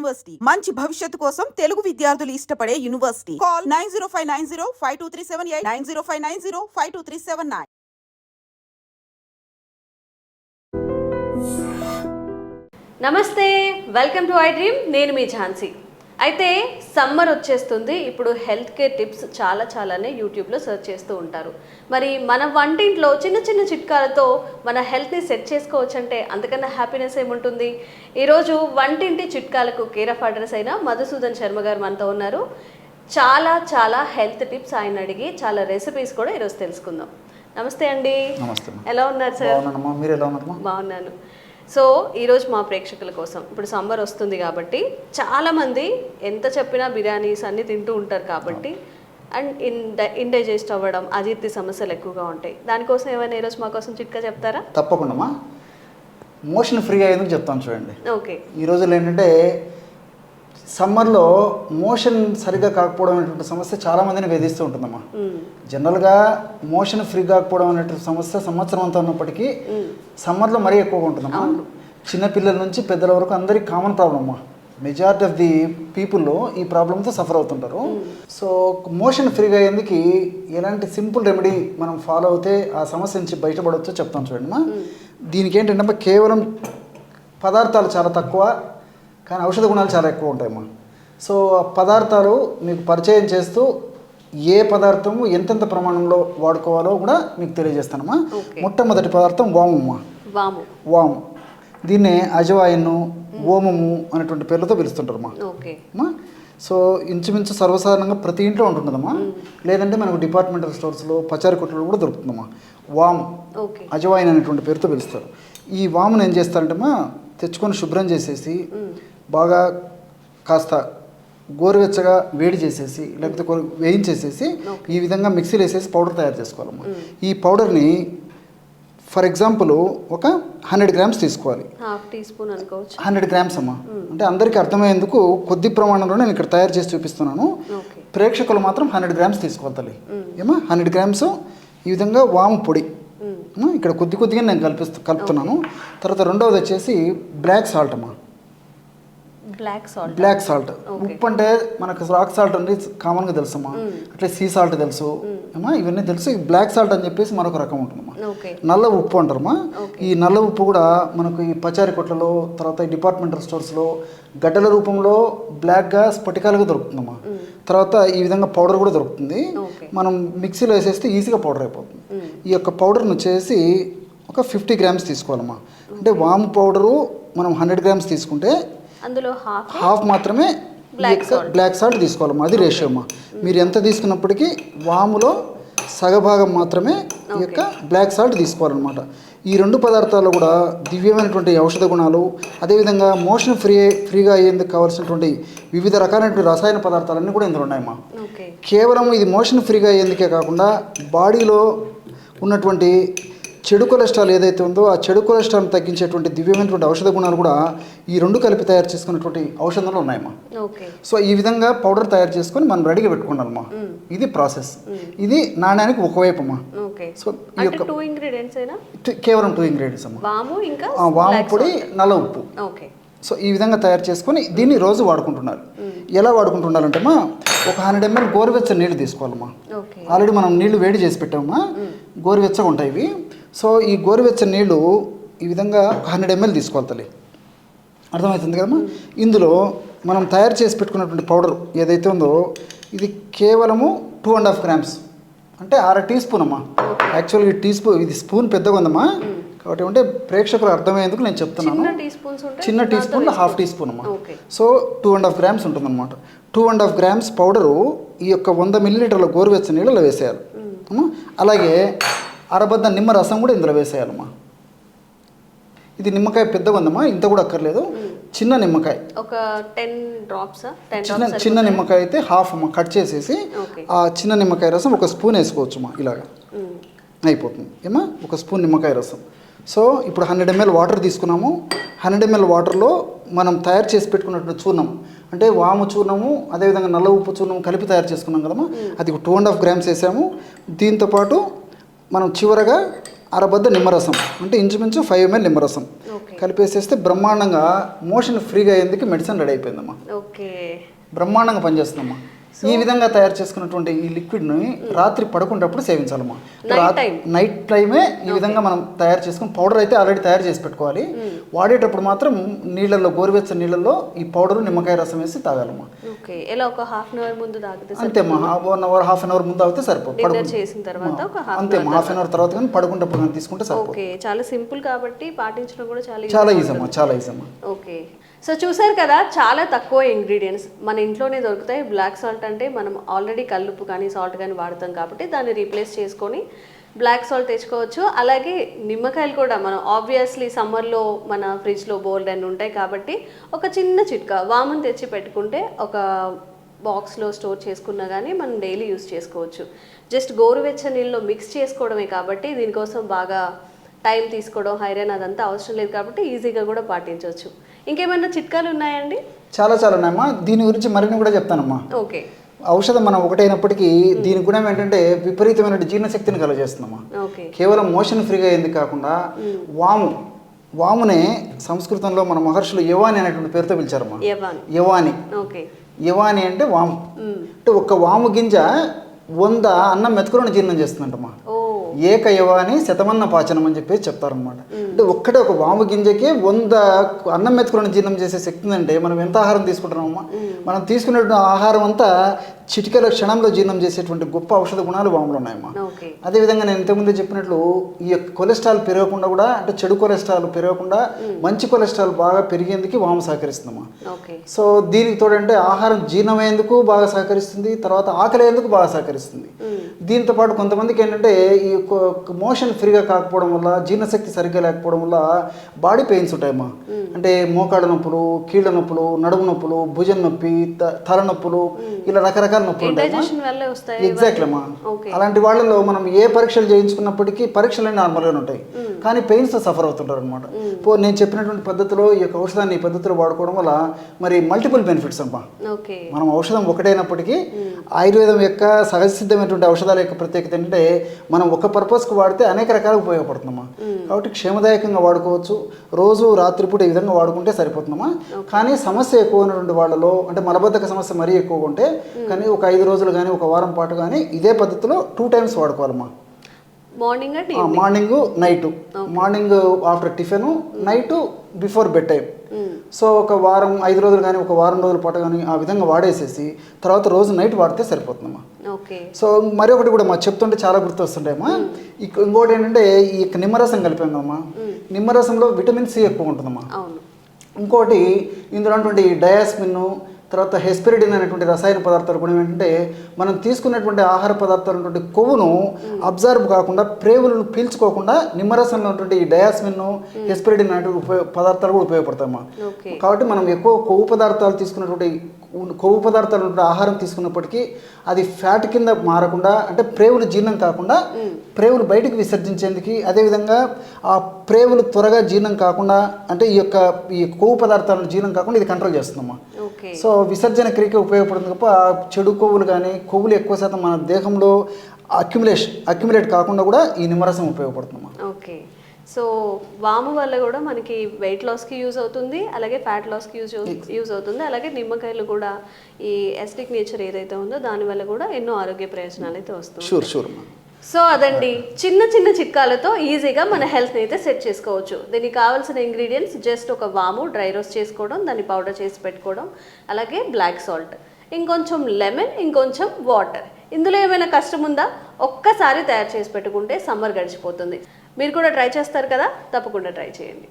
University మంచి భవిష్యత్తు కోసం తెలుగు విద్యార్థులు ఇష్టపడే యూనివర్సిటీ. కాల్ 9059052378 9059052379. నమస్తే, వెల్కమ్ టు ఐ డ్రీమ్. నేను మీ ఝాన్సీ. అయితే సమ్మర్ వచ్చేస్తుంది. ఇప్పుడు హెల్త్ కేర్ టిప్స్ చాలానే యూట్యూబ్లో సెర్చ్ చేస్తూ ఉంటారు. మరి మన వంటింట్లో చిన్న చిన్న చిట్కాలతో మన హెల్త్ని సెట్ చేసుకోవచ్చు అంటే అంతకన్నా హ్యాపీనెస్ ఏముంటుంది. ఈరోజు వంటింటి చిట్కాలకు కేర్ ఆఫ్ అడ్రస్ అయిన మధుసూదన్ శర్మ గారు మనతో ఉన్నారు. చాలా హెల్త్ టిప్స్ ఆయన అడిగి చాలా రెసిపీస్ కూడా ఈరోజు తెలుసుకుందాం. నమస్తే అండి. నమస్తే. ఎలా ఉన్నారు సార్? మీరు ఎలా ఉన్నారు? బాగున్నాను. సో ఈరోజు మా ప్రేక్షకుల కోసం, ఇప్పుడు సమ్మర్ వస్తుంది కాబట్టి చాలామంది ఎంత చెప్పినా బిర్యానీస్ అన్నీ తింటూ ఉంటారు కాబట్టి అండ్ ఇండైజెస్ట్ అవ్వడం, అజీర్తి సమస్యలు ఎక్కువగా ఉంటాయి. దానికోసం ఏమైనా ఈరోజు మా కోసం చిట్కా చెప్తారా? తప్పకుండా. మోషన్ ఫ్రీ అయ్యేందుకు చెప్తాను చూడండి. ఓకే. ఈ రోజుల్లో ఏంటంటే సమ్మర్లో మోషన్ సరిగా కాకపోవడం అనేటువంటి సమస్య చాలామందిని వేధిస్తూ ఉంటుందమ్మా. జనరల్గా మోషన్ ఫ్రీ కాకపోవడం అనేటువంటి సమస్య సంవత్సరం అంతా ఉన్నప్పటికీ సమ్మర్లో మరీ ఎక్కువగా ఉంటుందమ్మా. చిన్నపిల్లల నుంచి పెద్దల వరకు అందరికీ కామన్ ప్రాబ్లమ్ అమ్మా. మెజారిటీ ఆఫ్ ది పీపుల్లో ఈ ప్రాబ్లంతో సఫర్ అవుతుంటారు. సో మోషన్ ఫ్రీగా అయ్యేందుకు ఎలాంటి సింపుల్ రెమెడీ మనం ఫాలో అవుతే ఆ సమస్య నుంచి బయటపడవచ్చో చెప్తాను చూడండి అమ్మా. దీనికి ఏంటంటే కేవలం పదార్థాలు చాలా తక్కువ, కానీ ఔషధ గుణాలు చాలా ఎక్కువ ఉంటాయమ్మా. సో పదార్థాలు మీకు పరిచయం చేస్తూ ఏ పదార్థము ఎంతెంత ప్రమాణంలో వాడుకోవాలో కూడా మీకు తెలియజేస్తానమ్మా. మొట్టమొదటి పదార్థం వాము. వాము దీన్నే అజవాయిన్, ఓమము అనేటువంటి పేర్లతో పిలుస్తుంటారమ్మా. సో ఇంచుమించు సర్వసాధారణంగా ప్రతి ఇంట్లో ఉంటుందమ్మా. లేదంటే మనకు డిపార్ట్మెంటల్ స్టోర్స్లో, పచారీ కొట్టులో కూడా దొరుకుతుందమ్మా. వాము, అజవాయిన్ అనేటువంటి పేరుతో పిలుస్తారు. ఈ వామును ఏం చేస్తారంటమ్మా, తెచ్చుకొని శుభ్రం చేసేసి బాగా కాస్త గోరువెచ్చగా వేడి చేసేసి లేకపోతే వేయించేసేసి ఈ విధంగా మిక్సీలో వేసేసి పౌడర్ తయారు చేసుకోవాలమ్మా. ఈ పౌడర్ని ఫర్ ఎగ్జాంపుల్ ఒక 100 గ్రామ్స్ తీసుకోవాలి. 100 గ్రామ్స్ అమ్మా. అంటే అందరికీ అర్థమయ్యేందుకు కొద్ది ప్రమాణంలో నేను ఇక్కడ తయారు చేసి చూపిస్తున్నాను. ప్రేక్షకులు మాత్రం 100 గ్రామ్స్ తీసుకోవాలి తల్లి. ఏమా 100 గ్రామ్స్ ఈ విధంగా వాము పొడి ఇక్కడ కొద్దిగా నేను కలుపుతున్నాను. తర్వాత రెండవది వచ్చేసి బ్లాక్ సాల్ట్ అమ్మా. Black salt. ఉప్పు అంటే మనకు రాక్ సాల్ట్ అంటే కామన్గా తెలుసమ్మా. అట్లే సీ సాల్ట్ తెలుసు అమ్మా, ఇవన్నీ తెలుసు. బ్లాక్ సాల్ట్ అని చెప్పేసి మరొక రకం ఉంటుందమ్మా. నల్ల ఉప్పు అంటారమ్మా. ఈ నల్ల ఉప్పు కూడా మనకు ఈ పచారీ కొట్లలో, తర్వాత ఈ డిపార్ట్మెంటల్ స్టోర్స్లో గడ్డల రూపంలో బ్లాక్గా స్ఫటికాలుగా దొరుకుతుందమ్మా. తర్వాత ఈ విధంగా పౌడర్ కూడా దొరుకుతుంది. మనం మిక్సీలో వేసేస్తే ఈజీగా పౌడర్ అయిపోతుంది. ఈ యొక్క పౌడర్ను చేసి ఒక 50 గ్రామ్స్ తీసుకోవాలమ్మా. అంటే వాము పౌడరు మనం 100 గ్రామ్స్ తీసుకుంటే అందులో హాఫ్ మాత్రమే బ్లాక్ సాల్ట్ తీసుకోవాలమ్మా. అది రేషియో అమ్మా. మీరు ఎంత తీసుకున్నప్పటికీ వాములో సగభాగం మాత్రమే ఈ యొక్క బ్లాక్ సాల్ట్ తీసుకోవాలన్నమాట. ఈ రెండు పదార్థాలు కూడా దివ్యమైనటువంటి ఔషధ గుణాలు, అదేవిధంగా మోషన్ ఫ్రీగా అయ్యేందుకు కావాల్సినటువంటి వివిధ రకాలైనటువంటి రసాయన పదార్థాలన్నీ కూడా ఇందులో ఉన్నాయమ్మా. కేవలం ఇది మోషన్ ఫ్రీగా అయ్యేందుకే కాకుండా బాడీలో ఉన్నటువంటి చెడు కొలెస్ట్రాల్ ఏదైతే ఉందో ఆ చెడు కొలెస్ట్రాల్ తగ్గించేటువంటి దివ్యమైనటువంటి ఔషధ గుణాలు కూడా ఈ రెండు కలిపి తయారు చేసుకున్నటువంటి ఔషధాలు ఉన్నాయమ్మా. సో ఈ విధంగా పౌడర్ తయారు చేసుకొని మనం రెడీగా పెట్టుకుంటామమ్మా. ఇది ప్రాసెస్. ఇది నాణ్యానికి ఒకవైపు అమ్మా. సో ఈ యొక్క కేవలం 2 ఇంగ్రీడియంట్స్ అమ్మా. వాము పొడి, నల్ల ఉప్పు. సో ఈ విధంగా తయారు చేసుకొని దీన్ని రోజు వాడుకుంటున్నారు. ఎలా వాడుకుంటున్నారంటే అమ్మా, ఒక 100 ml గోరువెచ్చని నీళ్ళు తీసుకోవాలమ్మా. ఆల్రెడీ మనం నీళ్లు వేడి చేసి పెట్టామమ్మా, గోరువెచ్చగా ఉంటాయి ఇవి. సో ఈ గోరువెచ్చని నీళ్ళు ఈ విధంగా 100 ml తీసుకోవాలి తల్లి. అర్థమవుతుంది కదమ్మా. ఇందులో మనం తయారు చేసి పెట్టుకున్నటువంటి పౌడర్ ఏదైతే ఉందో ఇది కేవలము 2.5 గ్రామ్స్, అంటే 1/2 టీ స్పూన్ అమ్మా. యాక్చువల్గా ఇది స్పూన్ పెద్దగా ఉందమ్మా, కాబట్టి అంటే ప్రేక్షకులు అర్థమయ్యేందుకు నేను చెప్తున్నాను. చిన్న టీ స్పూన్లో 1/2 టీ స్పూన్ అమ్మా. సో 2.5 గ్రామ్స్ ఉంటుందన్నమాట. 2.5 గ్రామ్స్ పౌడరు ఈ యొక్క 100 మిల్లీలీటర్ల గోరువెచ్చని నీళ్ళలో వేసేయాలి అమ్మా. అలాగే అరబద్ద నిమ్మ రసం కూడా ఇందులో వేసేయాలమ్మా. ఇది నిమ్మకాయ పెద్దగా ఉందమ్మా, ఇంత కూడా అక్కర్లేదు. చిన్న నిమ్మకాయ ఒక 10 డ్రాప్స్, చిన్న నిమ్మకాయ అయితే హాఫ్ అమ్మా కట్ చేసేసి ఆ చిన్న నిమ్మకాయ రసం ఒక స్పూన్ వేసుకోవచ్చు అమ్మా. ఇలాగా అయిపోతుంది ఏమా, ఒక స్పూన్ నిమ్మకాయ రసం. సో ఇప్పుడు 100 ml వాటర్ తీసుకున్నాము. 100 ml వాటర్లో మనం తయారు చేసి పెట్టుకున్నటువంటి చూర్ణం, అంటే వాము చూర్ణము, అదేవిధంగా నల్ల ఉప్పు చూర్ణం కలిపి తయారు చేసుకున్నాం కదమ్మా, అది 2.5 గ్రామ్స్ వేసాము. దీంతోపాటు మనం చివరగా అరబద్ద నిమ్మరసం, అంటే ఇంచుమించు 5 ml నిమ్మరసం కలిపేసేస్తే బ్రహ్మాండంగా మోషన్ ఫ్రీగా అయ్యేందుకు మెడిసిన్ రెడీ అయిపోయిందమ్మా. ఓకే, బ్రహ్మాండంగా పనిచేస్తుందమ్మా. ఈ విధంగా తయారు చేసుకున్నటువంటి ఈ లిక్విడ్ని రాత్రి పడుకునేటప్పుడు సేవించాలమ్మా. నైట్ టైమే ఈ విధంగా మనం తయారు చేసుకుని పౌడర్ అయితే ఆల్రెడీ తయారు చేసి పెట్టుకోవాలి. వాడేటప్పుడు మాత్రం నీళ్ళల్లో, గోరువెచ్చని నీళ్ళల్లో ఈ పౌడర్ నిమ్మకాయ రసం వేసి తాగాలమ్మా. ఓకే, ఎలా ఒక హాఫ్ అన్ అవర్ ముందు తాగితే అంతేమ్మా. 1 అవర్ హాఫ్ అన్ అవర్ ముందు తాగితే సరిపోతుంది. చేసిన తర్వాత అంతేమ్మా, హాఫ్ అన్ అవర్ తర్వాత కానీ పడుకునేటప్పుడు కానీ తీసుకుంటే సరిపోతుంది. ఓకే, చాలా సింపుల్ కాబట్టి పాటించడం కూడా చాలా ఈజీ అమ్మా, చాలా ఈజీ అమ్మా. ఓకే, సో చూసారు కదా, చాలా తక్కువ ఇంగ్రీడియంట్స్ మన ఇంట్లోనే దొరుకుతాయి. బ్లాక్ సాల్ట్ అంటే మనం ఆల్రెడీ కల్లుప్పు కానీ సాల్ట్ కానీ వాడతాం కాబట్టి దాన్ని రీప్లేస్ చేసుకొని బ్లాక్ సాల్ట్ తెచ్చుకోవచ్చు. అలాగే నిమ్మకాయలు కూడా మనం ఆబ్వియస్లీ సమ్మర్లో మన ఫ్రిడ్జ్లో బోల్డ్ అని ఉంటాయి కాబట్టి ఒక చిన్న చిట్కా వామును తెచ్చి పెట్టుకుంటే ఒక బాక్స్లో స్టోర్ చేసుకున్నా కానీ మనం డైలీ యూస్ చేసుకోవచ్చు. జస్ట్ గోరువెచ్చని నీళ్ళలో మిక్స్ చేసుకోవడమే కాబట్టి దీనికోసం బాగా టైం తీసుకోవడం, ఐరన్ అదంతా అవసరం లేదు కాబట్టి ఈజీగా కూడా పాటించవచ్చు. ఇంకేమైనా చిట్కాలు ఉన్నాయండి? చాలా ఉన్నాయమ్మా. దీని గురించి మరిన్ని కూడా చెప్తానమ్మా. ఓకే, ఔషధం మనం ఒకటైనప్పటికీ దీని గుణం ఏంటంటే విపరీతమైన జీర్ణశక్తిని కలుగజేస్తుందమ్మా. కేవలం మోషన్ ఫ్రీగా అయింది కాకుండా వామునే సంస్కృతంలో మన మహర్షులు యవాని అనేటువంటి పేరుతో పిలిచారమ్మా. యవాని అంటే వాము. అంటే ఒక్క వాము గింజ 100 అన్నం మెతుకులను జీర్ణం చేస్తుందంటమ్మా. ఏకయవాని శతమన్న పాచనం అని చెప్పేసి చెప్తారనమాట. అంటే ఒక్కటే ఒక వాము గింజకి 100 అన్నం మెతుకులను జీర్ణం చేసే శక్తి ఉందంటే మనం ఎంత ఆహారం తీసుకుంటున్నామమ్మా. మనం తీసుకునేటువంటి ఆహారం అంతా చిటికల క్షణంలో జీర్ణం చేసేటువంటి గొప్ప ఔషధ గుణాలు వాములు ఉన్నాయమ్మా. అదేవిధంగా నేను ఇంతకుముందే చెప్పినట్లు ఈ యొక్క కొలెస్ట్రాల్ పెరగకుండా కూడా, అంటే చెడు కొలెస్ట్రాల్ పెరగకుండా మంచి కొలెస్ట్రాల్ బాగా పెరిగేందుకు వాము సహకరిస్తుందమ్మా. సో దీనికి తోడంటే ఆహారం జీర్ణమయ్యేందుకు బాగా సహకరిస్తుంది, తర్వాత ఆకలేందుకు బాగా సహకరిస్తుంది. దీంతో పాటు కొంతమందికి ఏంటంటే ఈ మోషన్ ఫ్రీగా కాకపోవడం వల్ల, జీర్ణశక్తి సరిగ్గా లేకపోవడం వల్ల బాడీ పెయిన్స్ ఉంటాయమ్మా. అంటే మోకాళ్ళ నొప్పులు, కీళ్ళ నొప్పులు, నడుము నొప్పులు, భుజం నొప్పి, తలనొప్పులు, ఇలా రకరకాల నొప్పులు ఉంటాయి. ఎగ్జాక్ట్లీ అమ్మా. అలాంటి వాళ్ళలో మనం ఏ పరీక్షలు చేయించుకున్నప్పటికీ పరీక్షలన్నీ నార్మల్గానే ఉంటాయి, కానీ పెయిన్స్ సఫర్ అవుతుంటారు అనమాట. నేను చెప్పినటువంటి పద్ధతిలో ఈ యొక్క ఔషధాన్ని ఈ పద్ధతిలో వాడుకోవడం వల్ల మరి మల్టిపుల్ బెనిఫిట్స్ అమ్మా. మనం ఔషధం ఒకటైనప్పటికీ ఆయుర్వేదం యొక్క సహజ సిద్ధమైనటువంటి ఔషధాల యొక్క ప్రత్యేకత ఏంటంటే మనం ఒక పర్పస్కి వాడితే అనేక రకాలుగా ఉపయోగపడుతుందమ్మా. కాబట్టి క్షేమదాయకంగా వాడుకోవచ్చు. రోజు రాత్రిపూట ఈ విధంగా వాడుకుంటే సరిపోతుందమ్మా. కానీ సమస్య ఎక్కువ ఉన్నటువంటి వాళ్ళలో, అంటే మలబద్ధక సమస్య మరీ ఎక్కువగా ఉంటే కానీ ఒక 5 రోజులు కానీ ఒక వారం పాటు కానీ ఇదే పద్ధతిలో 2 టైమ్స్ వాడుకోవాలమ్మా. Morning night, morning after tiffin, night before bed time. So ఒక వారం 5 రోజులు కానీ ఒక వారం రోజుల పాటు కానీ ఆ విధంగా వాడేసేసి తర్వాత రోజు నైట్ వాడితే సరిపోతుందమ్మా. సో మరొకటి కూడా మా చెప్తుంటే చాలా గుర్తు వస్తుంటాయమ్మా. ఇంకోటి ఏంటంటే ఈ నిమ్మరసం కలిపామమ్మా. నిమ్మరసంలో విటమిన్ సి ఎక్కువ ఉంటుందమ్మా. ఇంకోటి ఇందులో ఉన్నటువంటి డయాస్మిన్, తర్వాత హెస్పెరిడిన్ అనేటువంటి రసాయన పదార్థాలు కూడా ఏంటంటే మనం తీసుకున్నటువంటి ఆహార పదార్థాలు ఉన్నటువంటి కొవ్వును అబ్జర్వ్ కాకుండా, ప్రేవులను పీల్చుకోకుండా నిమ్మరసంలో ఉన్నటువంటి ఈ డయాస్మిన్, హెస్పెరిడిన్ అనేటువంటి పదార్థాలు కూడా ఉపయోగపడతాయమ్మా. కాబట్టి మనం ఎక్కువ కొవ్వు పదార్థాలు తీసుకున్నటువంటి ఆహారం తీసుకున్నప్పటికీ అది ఫ్యాట్ కింద మారకుండా, అంటే ప్రేవులు జీర్ణం కాకుండా ప్రేవులు బయటికి విసర్జించేందుకు, అదేవిధంగా ఆ ప్రేవులు త్వరగా జీర్ణం కాకుండా, అంటే ఈ కొవ్వు పదార్థాలను జీర్ణం కాకుండా ఇది కంట్రోల్ చేస్తుందమ్మా. సో విసర్జన క్రియకి ఉపయోగపడుతుంది తప్ప చెడు కొవ్వులు కానీ, కొవ్వులు ఎక్కువ శాతం మన దేహంలో అక్యుములేట్ కాకుండా కూడా ఈ నిమ్మరసం ఉపయోగపడుతుందమ్మా. ఓకే, సో వాము వల్ల కూడా మనకి వెయిట్ లాస్కి యూజ్ అవుతుంది, అలాగే ఫ్యాట్ లాస్కి యూజ్ అవుతుంది. అలాగే నిమ్మకాయలు కూడా ఈ ఎసిడిక్ నేచర్ ఏదైతే ఉందో దానివల్ల కూడా ఎన్నో ఆరోగ్య ప్రయోజనాలు అయితే వస్తుంది. షూర్. సో అదండి, చిన్న చిట్కాలతో ఈజీగా మన హెల్త్ని అయితే సెట్ చేసుకోవచ్చు. దీనికి కావాల్సిన ఇంగ్రీడియంట్స్ జస్ట్ ఒక వాము డ్రై రోస్ట్ చేసుకోవడం, దాన్ని పౌడర్ చేసి పెట్టుకోవడం, అలాగే బ్లాక్ సాల్ట్, ఇంకొంచెం లెమన్, ఇంకొంచెం వాటర్. ఇందులో ఏమైనా కష్టం ఉందా? ఒక్కసారి తయారు చేసి పెట్టుకుంటే సమ్మర్ గడిచిపోతుంది. మీరు కూడా ట్రై చేస్తారు కదా, తప్పకుండా ట్రై చేయండి.